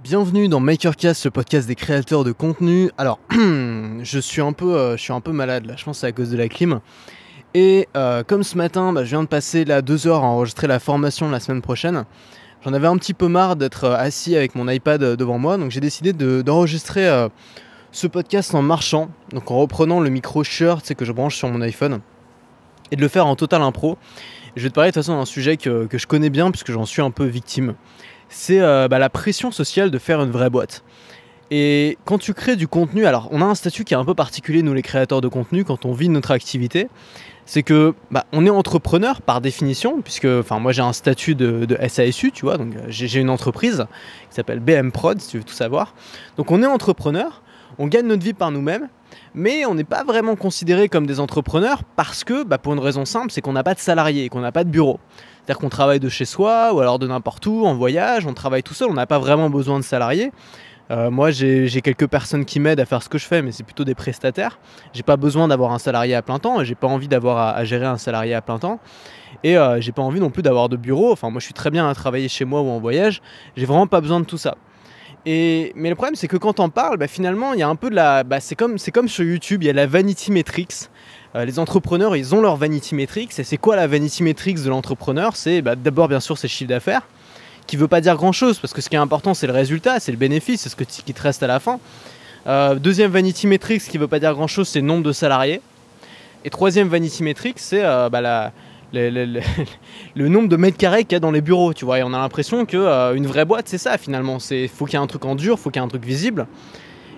Bienvenue dans MakerCast, le podcast des créateurs de contenu. Alors, je suis un peu malade là, je pense que c'est à cause de la clim. Et comme ce matin, je viens de passer là 2 heures à enregistrer la formation de la semaine prochaine. J'en avais un petit peu marre d'être assis avec mon iPad devant moi, donc j'ai décidé d'enregistrer ce podcast en marchant, donc en reprenant le micro Shure que je branche sur mon iPhone, et de le faire en total impro. Et je vais te parler de toute façon d'un sujet que je connais bien puisque j'en suis un peu victime. C'est la pression sociale de faire une vraie boîte. Et quand tu crées du contenu, alors on a un statut qui est un peu particulier, nous les créateurs de contenu, quand on vit notre activité, c'est que on est entrepreneur par définition, puisque moi j'ai un statut de SASU, tu vois, donc j'ai une entreprise qui s'appelle BM Prod, si tu veux tout savoir. Donc on est entrepreneur, on gagne notre vie par nous-mêmes, mais on n'est pas vraiment considéré comme des entrepreneurs parce que, pour une raison simple, c'est qu'on n'a pas de salariés, qu'on n'a pas de bureau. C'est-à-dire qu'on travaille de chez soi ou alors de n'importe où, en voyage, on travaille tout seul, on n'a pas vraiment besoin de salariés. Moi j'ai quelques personnes qui m'aident à faire ce que je fais, mais c'est plutôt des prestataires. J'ai pas besoin d'avoir un salarié à plein temps, et j'ai pas envie d'avoir à gérer un salarié à plein temps. Et j'ai pas envie non plus d'avoir de bureau. Moi je suis très bien à travailler chez moi ou en voyage, j'ai vraiment pas besoin de tout ça. Mais le problème c'est que quand on parle, finalement il y a un peu de la... c'est comme sur YouTube, il y a la vanity metrics. Les entrepreneurs ils ont leur vanity metrics, et c'est quoi la vanity metrics de l'entrepreneur? C'est d'abord bien sûr c'est le chiffre d'affaires, qui veut pas dire grand chose, parce que ce qui est important c'est le résultat, c'est le bénéfice, c'est ce qui te reste à la fin. Deuxième vanity metrics qui veut pas dire grand chose, c'est le nombre de salariés. Et troisième vanity metrics, c'est le nombre de mètres carrés qu'il y a dans les bureaux, tu vois. Et on a l'impression que une vraie boîte c'est ça finalement, faut qu'il y ait un truc en dur, faut qu'il y ait un truc visible,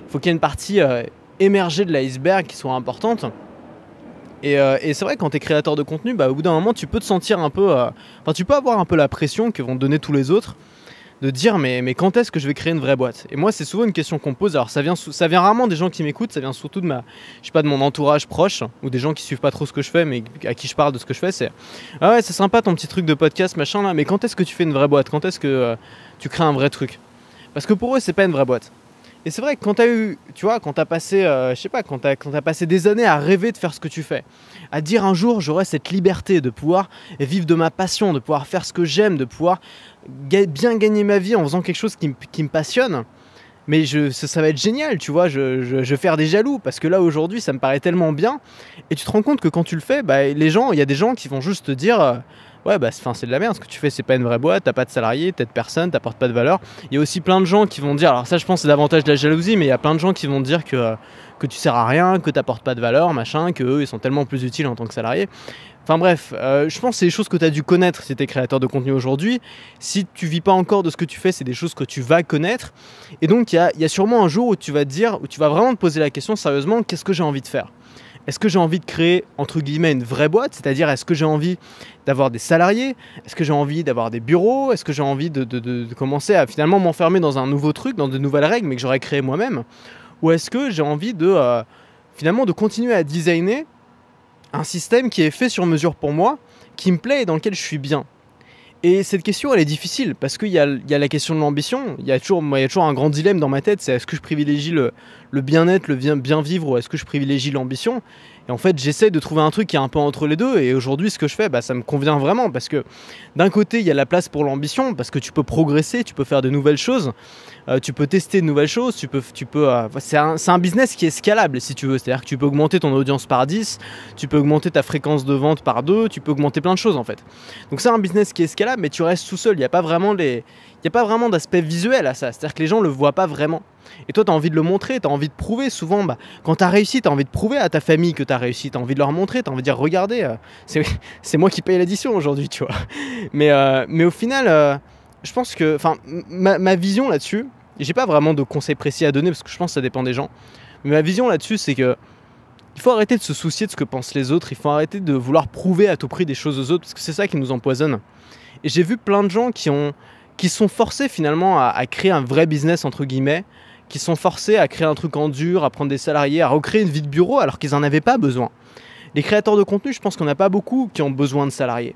faut qu'il y ait une partie émergée de l'iceberg qui soit importante. Et c'est vrai que quand tu es créateur de contenu, au bout d'un moment tu peux te sentir un peu... tu peux avoir un peu la pression que vont te donner tous les autres, de dire mais quand est-ce que je vais créer une vraie boîte? Et moi c'est souvent une question qu'on me pose. Alors ça vient rarement des gens qui m'écoutent, ça vient surtout de mon entourage proche, ou des gens qui suivent pas trop ce que je fais mais à qui je parle de ce que je fais. C'est ah ouais, c'est sympa ton petit truc de podcast machin là, mais quand est-ce que tu fais une vraie boîte? Quand est-ce que tu crées un vrai truc? Parce que pour eux c'est pas une vraie boîte. Et c'est vrai que quand t'as passé, quand t'as passé des années à rêver de faire ce que tu fais, à dire un jour j'aurai cette liberté de pouvoir vivre de ma passion, de pouvoir faire ce que j'aime, de pouvoir bien gagner ma vie en faisant quelque chose qui me passionne, mais ça va être génial, tu vois, je vais faire des jaloux, parce que là aujourd'hui ça me paraît tellement bien, et tu te rends compte que quand tu le fais, il y a des gens qui vont juste te dire... ouais c'est de la merde ce que tu fais, c'est pas une vraie boîte, t'as pas de salariés, t'aides personne, t'apportes pas de valeur. Il y a aussi plein de gens qui vont dire, alors ça je pense c'est davantage de la jalousie, mais il y a plein de gens qui vont dire que tu sers à rien, que t'apportes pas de valeur, machin, que eux ils sont tellement plus utiles en tant que salariés. Enfin bref, je pense que c'est des choses que tu as dû connaître si tu es créateur de contenu aujourd'hui. Si tu vis pas encore de ce que tu fais, c'est des choses que tu vas connaître. Et donc il y a sûrement un jour où tu vas vraiment te poser la question sérieusement, qu'est-ce que j'ai envie de faire ? Est-ce que j'ai envie de créer, entre guillemets, une vraie boîte? C'est-à-dire, est-ce que j'ai envie d'avoir des salariés? Est-ce que j'ai envie d'avoir des bureaux? Est-ce que j'ai envie de commencer à finalement m'enfermer dans un nouveau truc, dans de nouvelles règles, mais que j'aurais créé moi-même? Ou est-ce que j'ai envie finalement de continuer à designer un système qui est fait sur mesure pour moi, qui me plaît et dans lequel je suis bien? Et cette question, elle est difficile, parce qu'il y a la question de l'ambition. Il y a toujours un grand dilemme dans ma tête, c'est est-ce que je privilégie le bien-être, le bien vivre, ou est-ce que je privilégie l'ambition? Et en fait, j'essaie de trouver un truc qui est un peu entre les deux, et aujourd'hui, ce que je fais, ça me convient vraiment, parce que d'un côté, il y a la place pour l'ambition, parce que tu peux progresser, tu peux faire de nouvelles choses, tu peux tester de nouvelles choses, c'est un business qui est scalable, si tu veux. C'est-à-dire que tu peux augmenter ton audience par 10, tu peux augmenter ta fréquence de vente par 2, tu peux augmenter plein de choses en fait. Donc c'est un business qui est scalable, mais tu restes tout seul, il n'y a pas vraiment d'aspect visuel à ça, c'est-à-dire que les gens ne le voient pas vraiment. Et toi, tu as envie de le montrer, tu as envie de prouver. Souvent, quand tu as réussi, tu as envie de prouver à ta famille que tu as réussi, tu as envie de leur montrer, tu as envie de dire regardez, c'est moi qui paye l'addition aujourd'hui, tu vois. Mais au final, je pense que ma vision là-dessus, j'ai pas vraiment de conseils précis à donner parce que je pense que ça dépend des gens. Mais ma vision là-dessus, c'est que il faut arrêter de se soucier de ce que pensent les autres, il faut arrêter de vouloir prouver à tout prix des choses aux autres, parce que c'est ça qui nous empoisonne. Et j'ai vu plein de gens qui sont forcés finalement à créer un vrai business entre guillemets, qui sont forcés à créer un truc en dur, à prendre des salariés, à recréer une vie de bureau alors qu'ils n'en avaient pas besoin. Les créateurs de contenu, je pense qu'on n'a pas beaucoup qui ont besoin de salariés.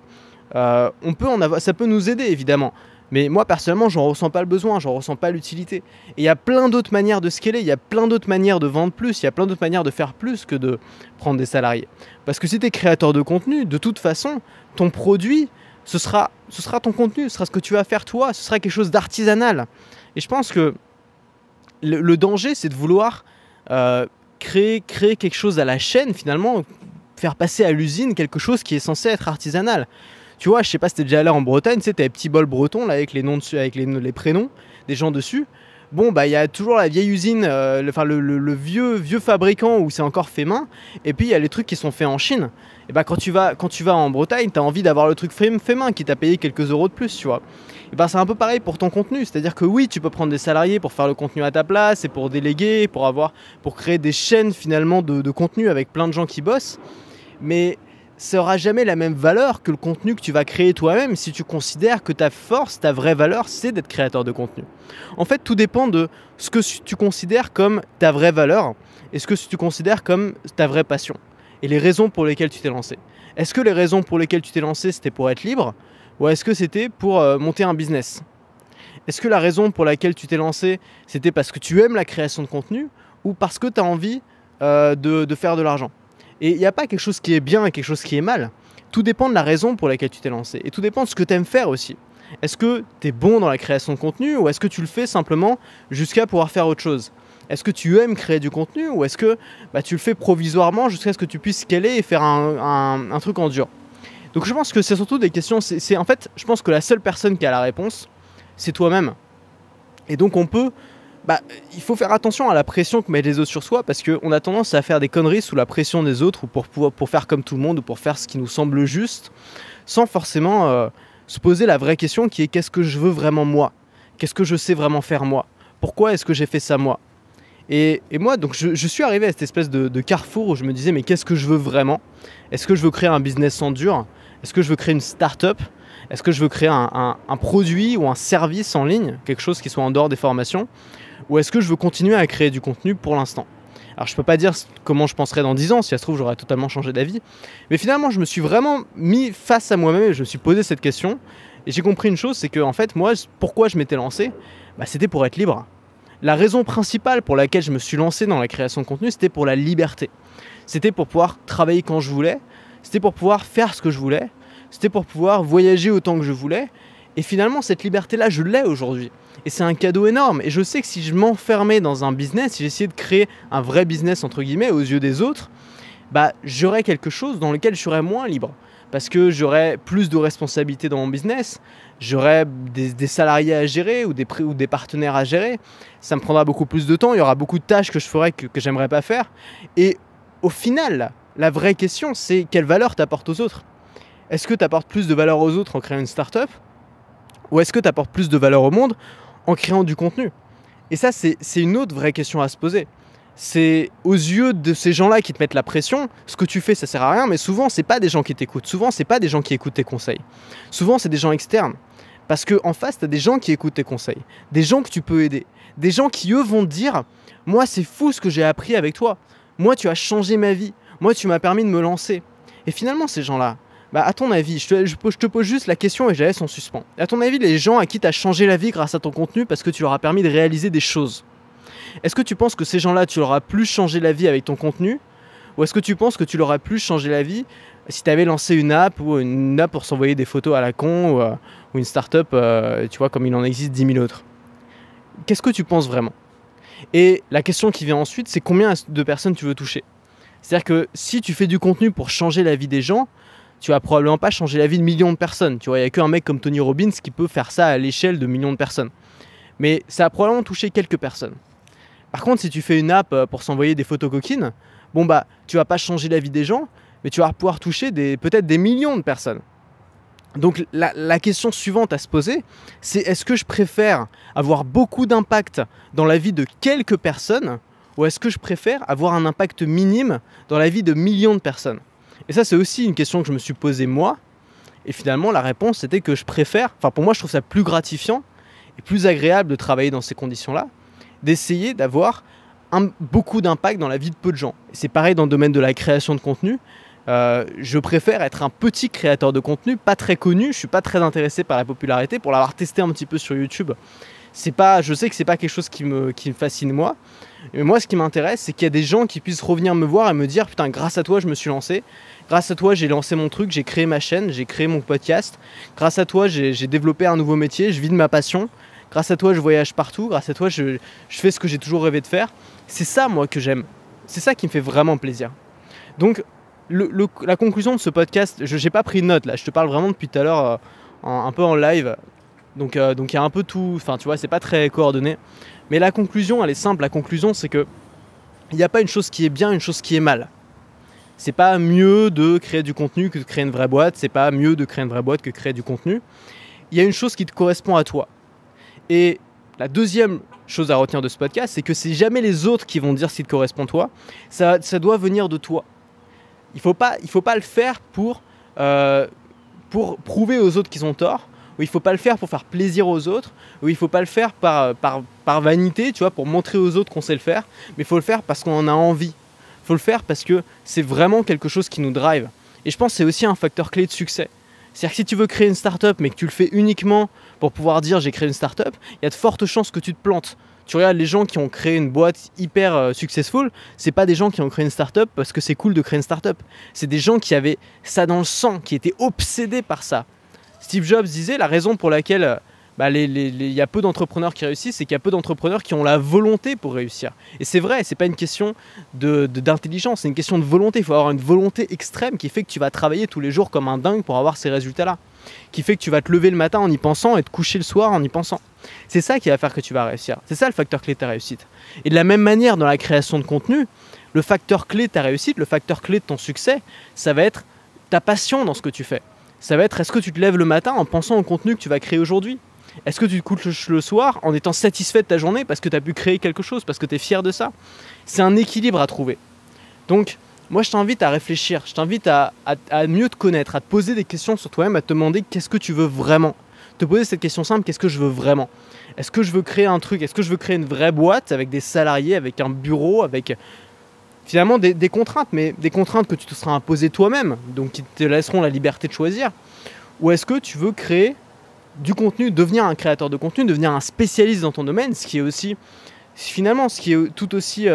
Ça peut nous aider évidemment, mais moi personnellement j'en ressens pas le besoin, j'en ressens pas l'utilité. Et il y a plein d'autres manières de scaler, il y a plein d'autres manières de vendre plus, il y a plein d'autres manières de faire plus que de prendre des salariés. Parce que si tu es créateur de contenu, de toute façon, ton produit, ce sera ton contenu, ce sera ce que tu vas faire toi, ce sera quelque chose d'artisanal. Et je pense que le danger, c'est de vouloir créer quelque chose à la chaîne, finalement, faire passer à l'usine quelque chose qui est censé être artisanal. Tu vois, je sais pas si t'es déjà allé en Bretagne, tu sais, t'as les petits bols bretons là, avec les noms dessus, avec les prénoms des gens dessus. Bon, bah, il y a toujours la vieille usine, le vieux fabricant où c'est encore fait main, et puis il y a les trucs qui sont faits en Chine. Et bah, quand tu vas en Bretagne, t'as envie d'avoir le truc fait main qui t'a payé quelques euros de plus, tu vois. Et bah, c'est un peu pareil pour ton contenu, c'est-à-dire que oui, tu peux prendre des salariés pour faire le contenu à ta place, et pour déléguer, pour créer des chaînes finalement de contenu avec plein de gens qui bossent, mais ça n'aura jamais la même valeur que le contenu que tu vas créer toi-même si tu considères que ta force, ta vraie valeur, c'est d'être créateur de contenu. En fait, tout dépend de ce que tu considères comme ta vraie valeur et ce que tu considères comme ta vraie passion et les raisons pour lesquelles tu t'es lancé. Est-ce que les raisons pour lesquelles tu t'es lancé, c'était pour être libre ou est-ce que c'était pour monter un business? Est-ce que la raison pour laquelle tu t'es lancé, c'était parce que tu aimes la création de contenu ou parce que tu as envie de faire de l'argent? Et il n'y a pas quelque chose qui est bien et quelque chose qui est mal. Tout dépend de la raison pour laquelle tu t'es lancé. Et tout dépend de ce que tu aimes faire aussi. Est-ce que tu es bon dans la création de contenu ou est-ce que tu le fais simplement jusqu'à pouvoir faire autre chose? Est-ce que tu aimes créer du contenu ou est-ce que tu le fais provisoirement jusqu'à ce que tu puisses scaler et faire un truc en dur? Donc je pense que c'est surtout des questions... En fait, je pense que la seule personne qui a la réponse, c'est toi-même. Et donc il faut faire attention à la pression que mettent les autres sur soi parce qu'on a tendance à faire des conneries sous la pression des autres ou pour faire comme tout le monde ou pour faire ce qui nous semble juste sans forcément se poser la vraie question qui est qu'est-ce que je veux vraiment moi? Qu'est-ce que je sais vraiment faire moi? Pourquoi est-ce que j'ai fait ça moi? Et moi, donc je suis arrivé à cette espèce de carrefour où je me disais mais qu'est-ce que je veux vraiment? Est-ce que je veux créer un business en dur? Est-ce que je veux créer une start-up? Est-ce que je veux créer un produit ou un service en ligne? Quelque chose qui soit en dehors des formations? Ou est-ce que je veux continuer à créer du contenu pour l'instant? Alors je peux pas dire comment je penserai dans 10 ans, si ça se trouve j'aurais totalement changé d'avis. Mais finalement je me suis vraiment mis face à moi-même et je me suis posé cette question. Et j'ai compris une chose, c'est que en fait moi, pourquoi je m'étais lancé? C'était pour être libre. La raison principale pour laquelle je me suis lancé dans la création de contenu, c'était pour la liberté. C'était pour pouvoir travailler quand je voulais, c'était pour pouvoir faire ce que je voulais, c'était pour pouvoir voyager autant que je voulais. Et finalement, cette liberté-là, je l'ai aujourd'hui. Et c'est un cadeau énorme. Et je sais que si je m'enfermais dans un business, si j'essayais de créer un vrai business, entre guillemets, aux yeux des autres, j'aurais quelque chose dans lequel je serais moins libre. Parce que j'aurais plus de responsabilités dans mon business, j'aurais des salariés à gérer ou des partenaires à gérer. Ça me prendra beaucoup plus de temps, il y aura beaucoup de tâches que je ferai que j'aimerais pas faire. Et au final, la vraie question, c'est quelle valeur tu apportes aux autres? Est-ce que tu apportes plus de valeur aux autres en créant une start-up? Ou est-ce que tu apportes plus de valeur au monde en créant du contenu? Et ça, c'est une autre vraie question à se poser. C'est aux yeux de ces gens-là qui te mettent la pression, ce que tu fais, ça sert à rien, mais souvent, c'est pas des gens qui t'écoutent. Souvent, c'est pas des gens qui écoutent tes conseils. Souvent, c'est des gens externes. Parce qu'en face, tu as des gens qui écoutent tes conseils, des gens que tu peux aider, des gens qui, eux, vont te dire « Moi, c'est fou ce que j'ai appris avec toi. Moi, tu as changé ma vie. Moi, tu m'as permis de me lancer. » Et finalement, ces gens-là, à ton avis, je te pose juste la question et je la laisse en suspens. À ton avis, les gens à qui tu as changé la vie grâce à ton contenu parce que tu leur as permis de réaliser des choses, est-ce que tu penses que ces gens-là, tu leur as plus changé la vie avec ton contenu? Ou est-ce que tu penses que tu leur as plus changé la vie si tu avais lancé une app pour s'envoyer des photos à la con ou une start-up, tu vois, comme il en existe 10 000 autres? Qu'est-ce que tu penses vraiment? Et la question qui vient ensuite, c'est combien de personnes tu veux toucher? C'est-à-dire que si tu fais du contenu pour changer la vie des gens, tu vas probablement pas changer la vie de millions de personnes. Tu vois, il n'y a qu'un mec comme Tony Robbins qui peut faire ça à l'échelle de millions de personnes. Mais ça a probablement touché quelques personnes. Par contre, si tu fais une app pour s'envoyer des photos coquines, tu vas pas changer la vie des gens, mais tu vas pouvoir toucher peut-être des millions de personnes. Donc la question suivante à se poser, c'est est-ce que je préfère avoir beaucoup d'impact dans la vie de quelques personnes ou est-ce que je préfère avoir un impact minime dans la vie de millions de personnes? Et ça, c'est aussi une question que je me suis posée moi. Et finalement, la réponse, c'était que je préfère... pour moi, je trouve ça plus gratifiant et plus agréable de travailler dans ces conditions-là, d'essayer d'avoir beaucoup d'impact dans la vie de peu de gens. Et c'est pareil dans le domaine de la création de contenu. Je préfère être un petit créateur de contenu, pas très connu. Je ne suis pas très intéressé par la popularité. Pour l'avoir testé un petit peu sur YouTube, je sais que c'est pas quelque chose qui me fascine moi. Mais moi, ce qui m'intéresse, c'est qu'il y a des gens qui puissent revenir me voir et me dire « Putain, grâce à toi, je me suis lancé. Grâce à toi, j'ai lancé mon truc, j'ai créé ma chaîne, j'ai créé mon podcast. Grâce à toi, j'ai développé un nouveau métier, je vis de ma passion. Grâce à toi, je voyage partout. Grâce à toi, je fais ce que j'ai toujours rêvé de faire. C'est ça, moi, que j'aime. C'est ça qui me fait vraiment plaisir. Donc, la conclusion de ce podcast, je n'ai pas pris de note là. Je te parle vraiment depuis tout à l'heure un peu en live. Donc il y a un peu tout. Enfin, tu vois, c'est pas très coordonné. Mais la conclusion, elle est simple. La conclusion, c'est que il n'y a pas une chose qui est bien, une chose qui est mal. C'est pas mieux de créer du contenu que de créer une vraie boîte. C'est pas mieux de créer une vraie boîte que de créer du contenu. Il y a une chose qui te correspond à toi. Et la deuxième chose à retenir de ce podcast, c'est que c'est jamais les autres qui vont dire ce qui te correspond à toi. Ça doit venir de toi. Il faut pas le faire pour prouver aux autres qu'ils ont tort. Ou il faut pas le faire pour faire plaisir aux autres. Ou il faut pas le faire par vanité, tu vois, pour montrer aux autres qu'on sait le faire. Mais il faut le faire parce qu'on en a envie. Il faut le faire parce que c'est vraiment quelque chose qui nous drive. Et je pense que c'est aussi un facteur clé de succès. C'est-à-dire que si tu veux créer une start-up mais que tu le fais uniquement pour pouvoir dire j'ai créé une start-up, il y a de fortes chances que tu te plantes. Tu regardes les gens qui ont créé une boîte hyper successful, c'est pas des gens qui ont créé une start-up parce que c'est cool de créer une start-up. C'est des gens qui avaient ça dans le sang, qui étaient obsédés par ça. Steve Jobs disait la raison pour laquelle il y a peu d'entrepreneurs qui réussissent, c'est qu'il y a peu d'entrepreneurs qui ont la volonté pour réussir. Et c'est vrai, c'est pas une question d'intelligence, c'est une question de volonté. Il faut avoir une volonté extrême qui fait que tu vas travailler tous les jours comme un dingue pour avoir ces résultats-là. Qui fait que tu vas te lever le matin en y pensant et te coucher le soir en y pensant. C'est ça qui va faire que tu vas réussir. C'est ça le facteur clé de ta réussite. Et de la même manière, dans la création de contenu, le facteur clé de ta réussite, le facteur clé de ton succès, ça va être ta passion dans ce que tu fais. Ça va être est-ce que tu te lèves le matin en pensant au contenu que tu vas créer aujourd'hui ? Est-ce que tu te couches le soir en étant satisfait de ta journée parce que tu as pu créer quelque chose, parce que tu es fier de ça ? C'est un équilibre à trouver. Donc, moi, je t'invite à réfléchir, je t'invite à mieux te connaître, à te poser des questions sur toi-même, à te demander qu'est-ce que tu veux vraiment. Te poser cette question simple, qu'est-ce que je veux vraiment ? Est-ce que je veux créer un truc ? Est-ce que je veux créer une vraie boîte avec des salariés, avec un bureau, avec finalement des contraintes, mais des contraintes que tu te seras imposées toi-même, donc qui te laisseront la liberté de choisir ? Ou est-ce que tu veux créer du contenu, devenir un créateur de contenu, devenir un spécialiste dans ton domaine, ce qui est aussi, finalement, ce qui est tout aussi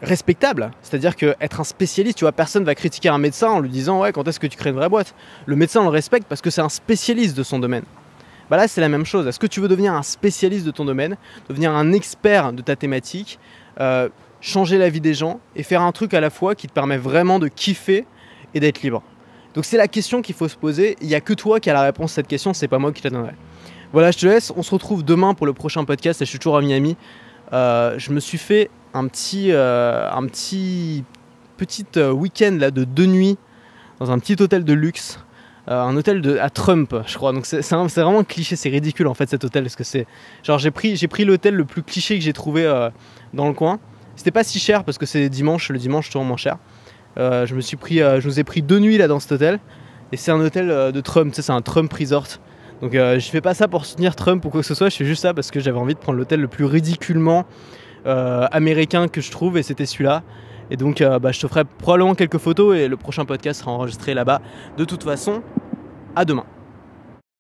respectable, c'est-à-dire qu'être un spécialiste, tu vois, personne va critiquer un médecin en lui disant ouais, quand est-ce que tu crées une vraie boîte ? Le médecin on le respecte parce que c'est un spécialiste de son domaine. Bah là c'est la même chose. Est-ce que tu veux devenir un spécialiste de ton domaine, devenir un expert de ta thématique, changer la vie des gens et faire un truc à la fois qui te permet vraiment de kiffer et d'être libre ? Donc c'est la question qu'il faut se poser. Il n'y a que toi qui as la réponse à cette question, c'est pas moi qui te la donnerai. Voilà, je te laisse. On se retrouve demain pour le prochain podcast. Je suis toujours à Miami. Je me suis fait un petit week-end là, de 2 nuits dans un petit hôtel de luxe, un hôtel à Trump, je crois. Donc c'est vraiment un cliché, c'est ridicule en fait cet hôtel parce que c'est genre j'ai pris l'hôtel le plus cliché que j'ai trouvé dans le coin. C'était pas si cher parce que c'est dimanche, le dimanche c'est toujours moins cher. Je nous ai pris 2 nuits là dans cet hôtel et c'est un hôtel de Trump, tu sais, c'est un Trump resort. Donc je fais pas ça pour soutenir Trump ou quoi que ce soit, je fais juste ça parce que j'avais envie de prendre l'hôtel le plus ridiculement américain que je trouve et c'était celui-là. Et donc je te ferai probablement quelques photos et le prochain podcast sera enregistré là-bas. De toute façon, à demain.